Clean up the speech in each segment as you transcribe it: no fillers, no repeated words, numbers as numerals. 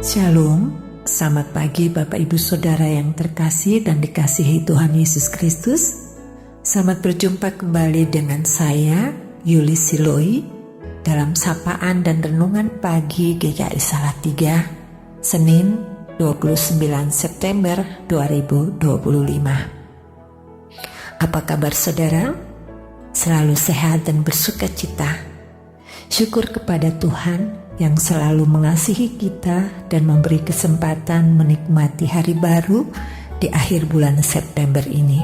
Shalom, selamat pagi Bapak Ibu Saudara yang terkasih dan dikasihi Tuhan Yesus Kristus. Selamat berjumpa kembali dengan saya, Yuli Siloi, dalam sapaan dan renungan pagi GKI Salatiga, Senin 29 September 2025. Apa kabar saudara? Selalu sehat dan bersuka cita. Syukur kepada Tuhan yang selalu mengasihi kita dan memberi kesempatan menikmati hari baru di akhir bulan September ini.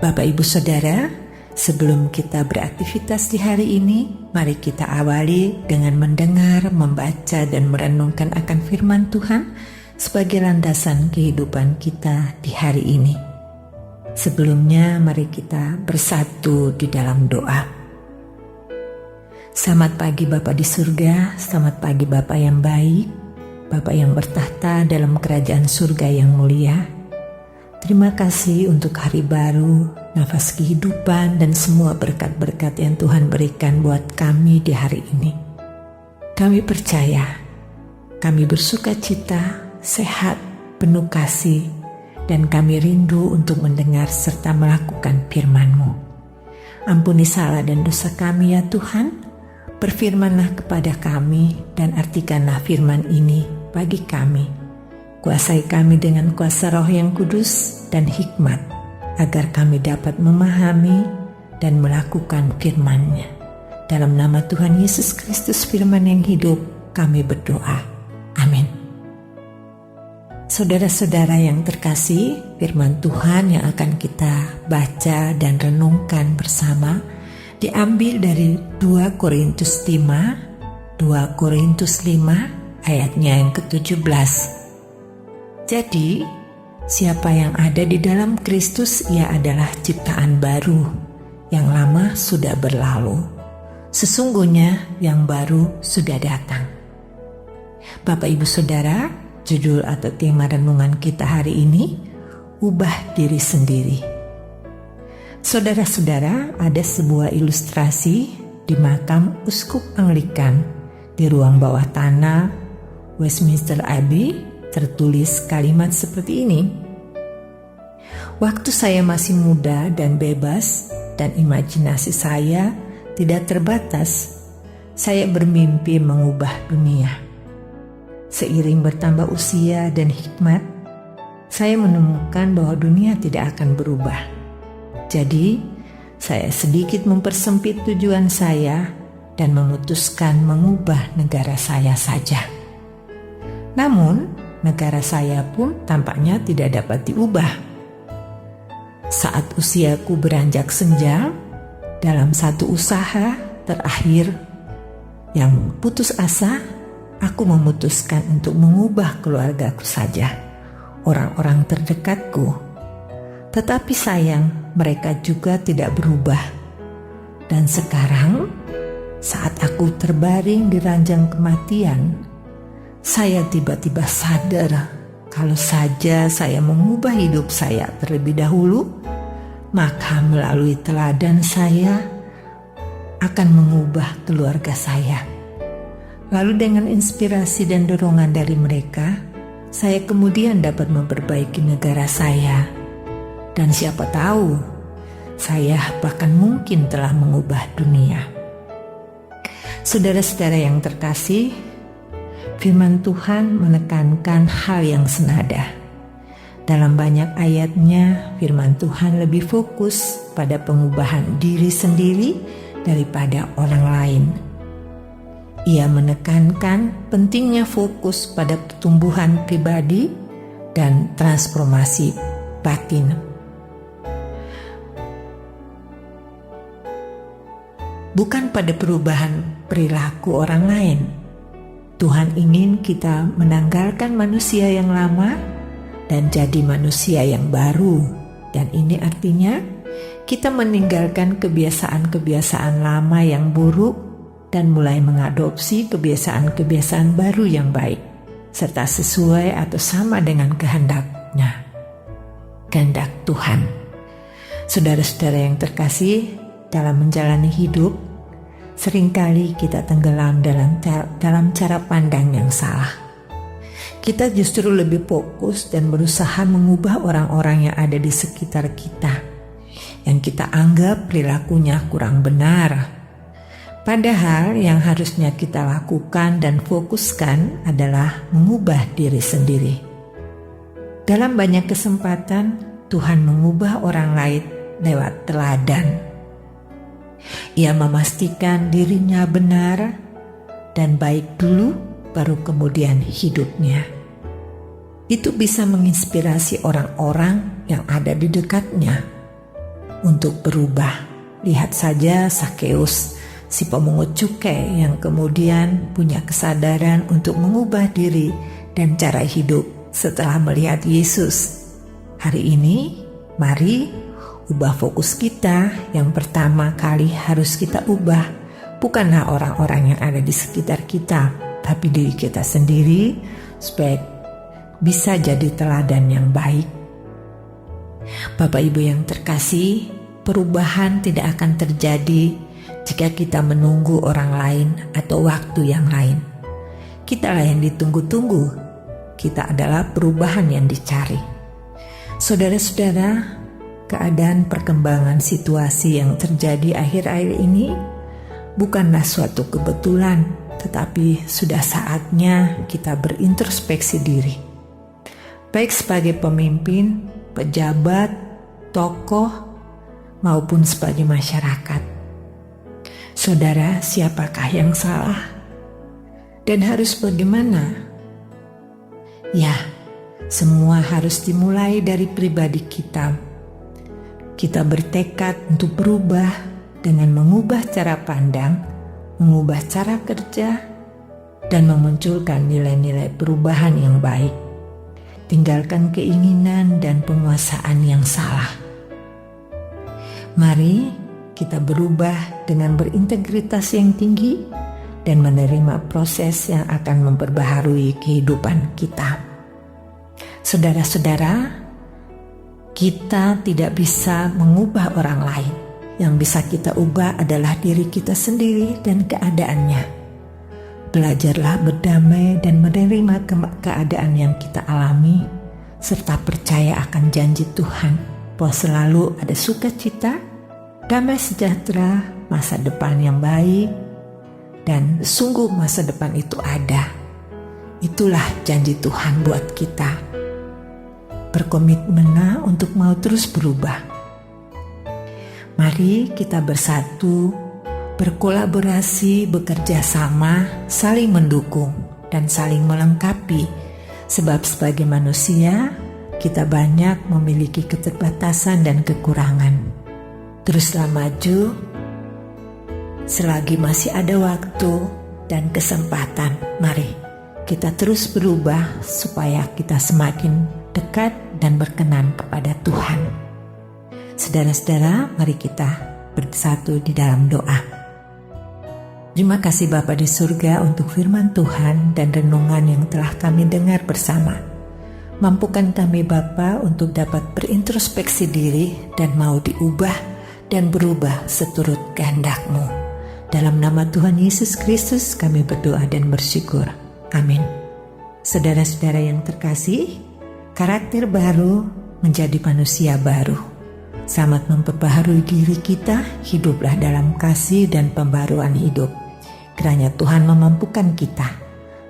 Bapak Ibu Saudara, sebelum kita beraktivitas di hari ini, mari kita awali dengan mendengar, membaca dan merenungkan akan firman Tuhan sebagai landasan kehidupan kita di hari ini. Sebelumnya mari kita bersatu di dalam doa. Selamat pagi Bapa di surga, selamat pagi Bapa yang baik, Bapa yang bertahta dalam kerajaan surga yang mulia. Terima kasih untuk hari baru, nafas kehidupan dan semua berkat-berkat yang Tuhan berikan buat kami di hari ini. Kami percaya, kami bersuka cita, sehat, penuh kasih, dan kami rindu untuk mendengar serta melakukan firman-Mu. Ampuni salah dan dosa kami ya Tuhan. Berfirmanlah kepada kami dan artikanlah firman ini bagi kami. Kuasai kami dengan kuasa Roh yang kudus dan hikmat, agar kami dapat memahami dan melakukan firman-Nya. Dalam nama Tuhan Yesus Kristus firman yang hidup, kami berdoa. Amin. Saudara-saudara yang terkasih, firman Tuhan yang akan kita baca dan renungkan bersama diambil dari 2 Korintus 5 ayatnya yang ke-17. Jadi, siapa yang ada di dalam Kristus, ia adalah ciptaan baru. Yang lama sudah berlalu. Sesungguhnya yang baru sudah datang. Bapak Ibu Saudara, judul atau tema renungan kita hari ini, ubah diri sendiri. Saudara-saudara, ada sebuah ilustrasi di makam Uskup Anglikan di ruang bawah tanah Westminster Abbey, tertulis kalimat seperti ini. Waktu saya masih muda dan bebas dan imajinasi saya tidak terbatas, saya bermimpi mengubah dunia. Seiring bertambah usia dan hikmat, saya menemukan bahwa dunia tidak akan berubah. Jadi, saya sedikit mempersempit tujuan saya dan memutuskan mengubah negara saya saja. Namun, negara saya pun tampaknya tidak dapat diubah. Saat usiaku beranjak senja, dalam satu usaha terakhir yang putus asa, aku memutuskan untuk mengubah keluargaku saja, orang-orang terdekatku. Tetapi sayang, mereka juga tidak berubah. Dan sekarang, saat aku terbaring di ranjang kematian, saya tiba-tiba sadar kalau saja saya mengubah hidup saya terlebih dahulu, maka melalui teladan saya akan mengubah keluarga saya. Lalu dengan inspirasi dan dorongan dari mereka, saya kemudian dapat memperbaiki negara saya. Dan siapa tahu, saya bahkan mungkin telah mengubah dunia. Saudara-saudara yang terkasih, firman Tuhan menekankan hal yang senada. Dalam banyak ayatnya, firman Tuhan lebih fokus pada pengubahan diri sendiri daripada orang lain. Ia menekankan pentingnya fokus pada pertumbuhan pribadi dan transformasi batin. Bukan pada perubahan perilaku orang lain. Tuhan ingin kita menanggalkan manusia yang lama dan jadi manusia yang baru. Dan ini artinya kita meninggalkan kebiasaan-kebiasaan lama yang buruk dan mulai mengadopsi kebiasaan-kebiasaan baru yang baik, serta sesuai atau sama dengan kehendak-Nya, kehendak Tuhan. Saudara-saudara yang terkasih, dalam menjalani hidup, seringkali kita tenggelam dalam cara pandang yang salah. Kita justru lebih fokus dan berusaha mengubah orang-orang yang ada di sekitar kita, yang kita anggap perilakunya kurang benar. Padahal yang harusnya kita lakukan dan fokuskan adalah mengubah diri sendiri. Dalam banyak kesempatan, Tuhan mengubah orang lain lewat teladan. Ia memastikan dirinya benar dan baik dulu, baru kemudian hidupnya. Itu bisa menginspirasi orang-orang yang ada di dekatnya untuk berubah. Lihat saja Zakheus, si pemungut cukai yang kemudian punya kesadaran untuk mengubah diri dan cara hidup setelah melihat Yesus. Hari ini, mari ubah fokus kita. Yang pertama kali harus kita ubah bukanlah orang-orang yang ada di sekitar kita, tapi diri kita sendiri supaya bisa jadi teladan yang baik. Bapak Ibu yang terkasih, perubahan tidak akan terjadi jika kita menunggu orang lain atau waktu yang lain. Kitalah yang ditunggu-tunggu. Kita adalah perubahan yang dicari. Saudara-saudara, keadaan perkembangan situasi yang terjadi akhir-akhir ini bukanlah suatu kebetulan, tetapi sudah saatnya kita berintrospeksi diri. Baik sebagai pemimpin, pejabat, tokoh, maupun sebagai masyarakat. Saudara, siapakah yang salah? Dan harus bagaimana? Ya, semua harus dimulai dari pribadi kita. Kita bertekad untuk berubah dengan mengubah cara pandang, mengubah cara kerja, dan memunculkan nilai-nilai perubahan yang baik. Tinggalkan keinginan dan penguasaan yang salah. Mari kita berubah dengan berintegritas yang tinggi dan menerima proses yang akan memperbaharui kehidupan kita. Saudara-saudara, kita tidak bisa mengubah orang lain. Yang bisa kita ubah adalah diri kita sendiri dan keadaannya. Belajarlah berdamai dan menerima keadaan yang kita alami, serta percaya akan janji Tuhan bahwa selalu ada sukacita, damai sejahtera, masa depan yang baik, dan sungguh masa depan itu ada. Itulah janji Tuhan buat kita. Berkomitmenlah untuk mau terus berubah. Mari kita bersatu, berkolaborasi, bekerja sama, saling mendukung, dan saling melengkapi. Sebab sebagai manusia, kita banyak memiliki keterbatasan dan kekurangan. Teruslah maju, selagi masih ada waktu dan kesempatan. Mari kita terus berubah supaya kita semakin dekat dan berkenan kepada Tuhan. Saudara-saudara, mari kita bersatu di dalam doa. Terima kasih Bapa di surga untuk firman Tuhan dan renungan yang telah kami dengar bersama. Mampukan kami Bapa untuk dapat berintrospeksi diri dan mau diubah dan berubah seturut kehendak-Mu. Dalam nama Tuhan Yesus Kristus kami berdoa dan bersyukur. Amin. Saudara-saudara yang terkasih, karakter baru menjadi manusia baru. Selamat memperbaharui diri kita, hiduplah dalam kasih dan pembaruan hidup. Kiranya Tuhan memampukan kita.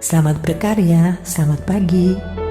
Selamat berkarya, selamat pagi.